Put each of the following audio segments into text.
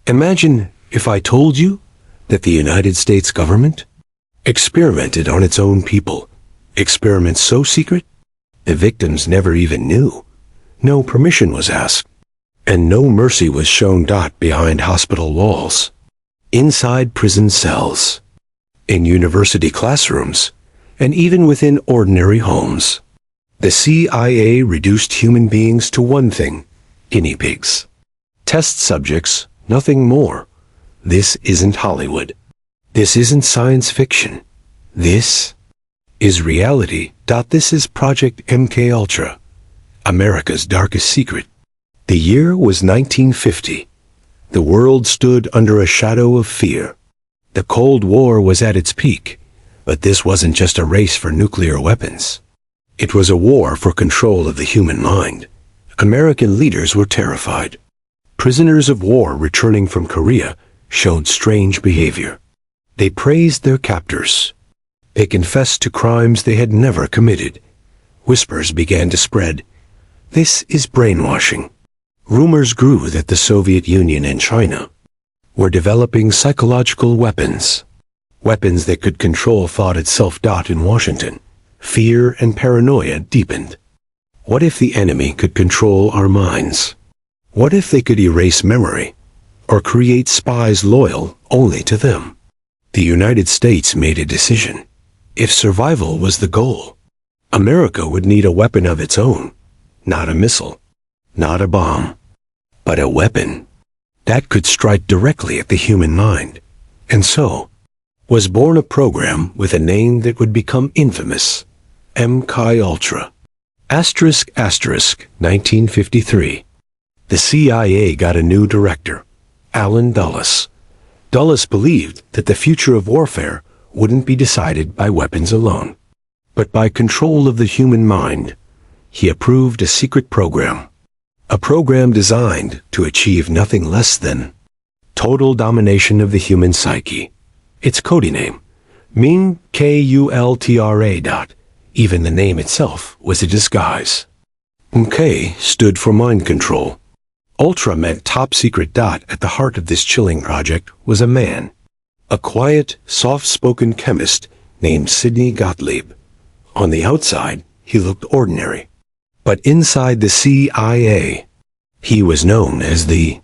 Imagine if I told you that the United States government experimented on its own people. Experiments so secret, the victims never even knew. No permission was asked, and no mercy was shown. Behind hospital walls, inside prison cells, in university classrooms, and even within ordinary homes, the CIA reduced human beings to one thing: guinea pigs. Test subjects, nothing more. This isn't Hollywood. This isn't science fiction. This is reality. This is Project MKUltra, America's darkest secret. The year was 1950. The world stood under a shadow of fear. The Cold War was at its peak, but this wasn't just a race for nuclear weapons. It was a war for control of the human mind. American leaders were terrified. Prisoners of war returning from Korea showed strange behavior. They praised their captors. They confessed to crimes they had never committed. Whispers began to spread. This is brainwashing. Rumors grew that the Soviet Union and China were developing psychological weapons. Weapons that could control thought itself. In Washington, fear and paranoia deepened. What if the enemy could control our minds? What if they could erase memory, or create spies loyal only to them? The United States made a decision. If survival was the goal, America would need a weapon of its own. Not a missile, not a bomb, but a weapon that could strike directly at the human mind. And so was born a program with a name that would become infamous: MKUltra. Asterisk, 1953. The CIA got a new director, Allen Dulles. Dulles believed that the future of warfare wouldn't be decided by weapons alone, but by control of the human mind. He approved a secret program, a program designed to achieve nothing less than total domination of the human psyche. Its codename, MKUltra. Even the name itself was a disguise. MK stood for mind control. Ultra meant top secret. At the heart of this chilling project was a man, a quiet, soft-spoken chemist named Sidney Gottlieb. On the outside, he looked ordinary, but inside the CIA, he was known as the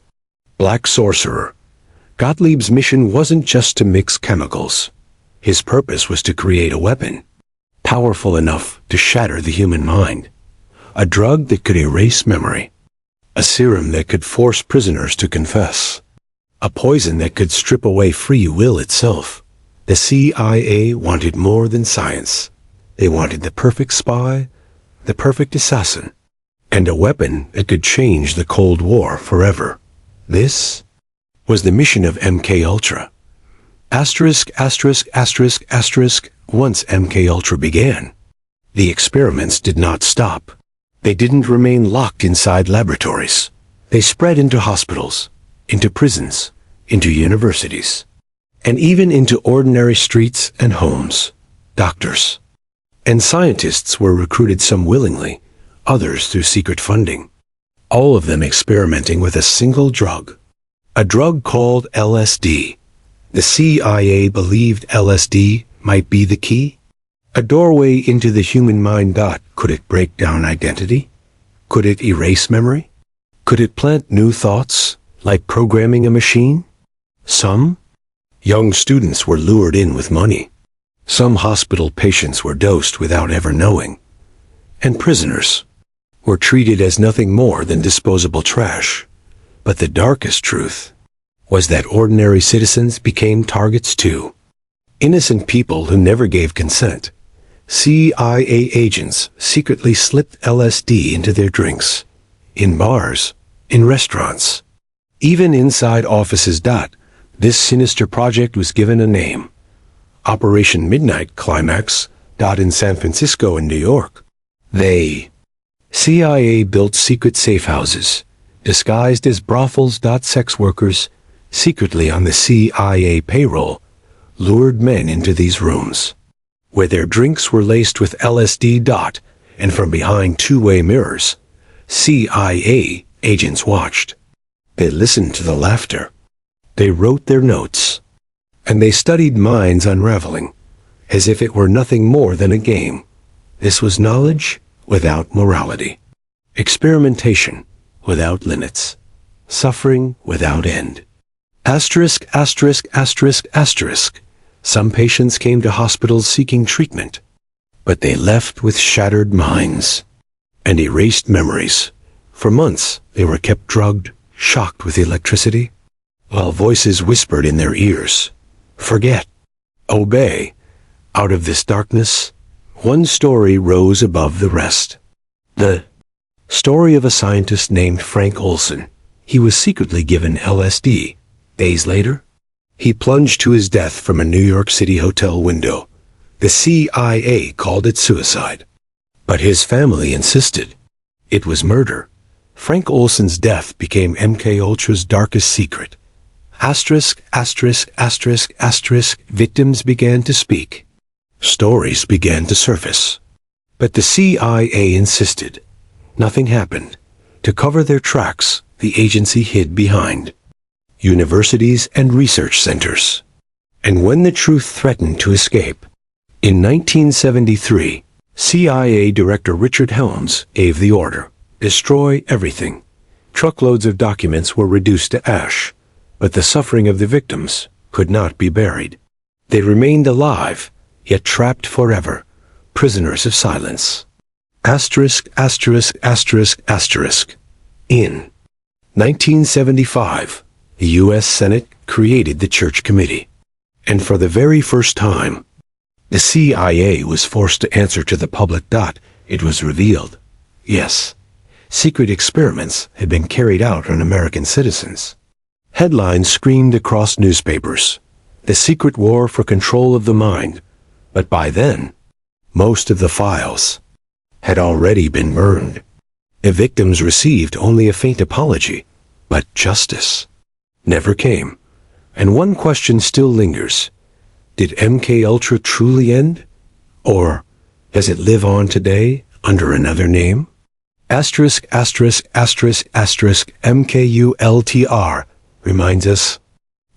Black Sorcerer. Gottlieb's mission wasn't just to mix chemicals. His purpose was to create a weapon, powerful enough to shatter the human mind, a drug that could erase memory, a serum that could force prisoners to confess, a poison that could strip away free will itself. The CIA wanted more than science. They wanted the perfect spy, the perfect assassin, and a weapon that could change the Cold War forever. This was the mission of MKUltra. Asterisk. Once MKUltra began, the experiments did not stop. They didn't remain locked inside laboratories. They spread into hospitals, into prisons, into universities, and even into ordinary streets and homes. Doctors and scientists were recruited, some willingly, others through secret funding. All of them experimenting with a single drug, a drug called LSD. The CIA believed LSD might be the key, a doorway into the human mind. Could it break down identity? Could it erase memory? Could it plant new thoughts, like programming a machine? Some young students were lured in with money. Some hospital patients were dosed without ever knowing. And prisoners were treated as nothing more than disposable trash. But the darkest truth was that ordinary citizens became targets too. Innocent people who never gave consent. CIA agents secretly slipped LSD into their drinks, in bars, in restaurants, even inside offices. This sinister project was given a name: Operation Midnight Climax. In San Francisco and New York, CIA built secret safe houses, disguised as brothels. Sex workers, secretly on the CIA payroll, lured men into these rooms, where their drinks were laced with LSD. And from behind two-way mirrors, CIA agents watched. They listened to the laughter. They wrote their notes, and they studied minds unraveling, as if it were nothing more than a game. This was knowledge without morality, experimentation without limits, suffering without end. Asterisk, asterisk, asterisk, asterisk. Some patients came to hospitals seeking treatment, but they left with shattered minds and erased memories. For months, they were kept drugged, shocked with electricity, while voices whispered in their ears, "Forget, obey." Out of this darkness, one story rose above the rest. The story of a scientist named Frank Olson. He was secretly given LSD. Days later, he plunged to his death from a New York City hotel window. The CIA called it suicide, but his family insisted it was murder. Frank Olson's death became MKUltra's darkest secret. Asterisk, asterisk, asterisk, asterisk. Victims began to speak. Stories began to surface. But the CIA insisted. Nothing happened. To cover their tracks, the agency hid behind universities and research centers. And when the truth threatened to escape, in 1973, CIA Director Richard Helms gave the order, destroy everything. Truckloads of documents were reduced to ash, but the suffering of the victims could not be buried. They remained alive, yet trapped forever, prisoners of silence. Asterisk, asterisk, asterisk, asterisk. In 1975, the U.S. Senate created the Church Committee, and for the very first time, the CIA was forced to answer to the public. It was revealed, yes, secret experiments had been carried out on American citizens. Headlines screamed across newspapers, the secret war for control of the mind, but by then, most of the files had already been burned. The victims received only a faint apology, but justice never came. And one question still lingers. Did MKUltra truly end? Or does it live on today under another name? Asterisk, asterisk, asterisk, asterisk, MKUltra reminds us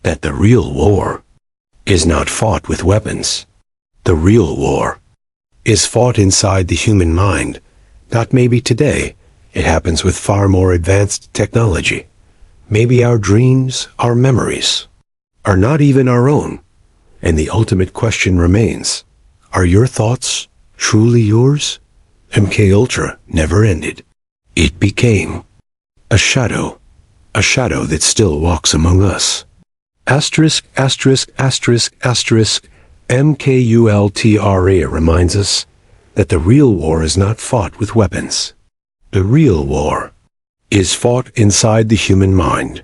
that the real war is not fought with weapons. The real war is fought inside the human mind. Not maybe today. It happens with far more advanced technology. Maybe our dreams, our memories, are not even our own. And the ultimate question remains, are your thoughts truly yours? MKUltra never ended. It became a shadow that still walks among us. Asterisk, asterisk, asterisk, asterisk, MKUltra reminds us that the real war is not fought with weapons. The real war is fought inside the human mind.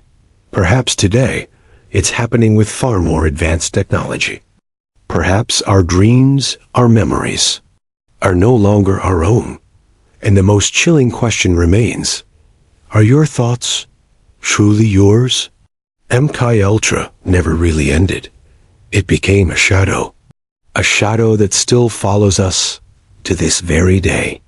Perhaps today, it's happening with far more advanced technology. Perhaps our dreams, our memories, are no longer our own. And the most chilling question remains, are your thoughts truly yours? MKUltra never really ended. It became a shadow that still follows us to this very day.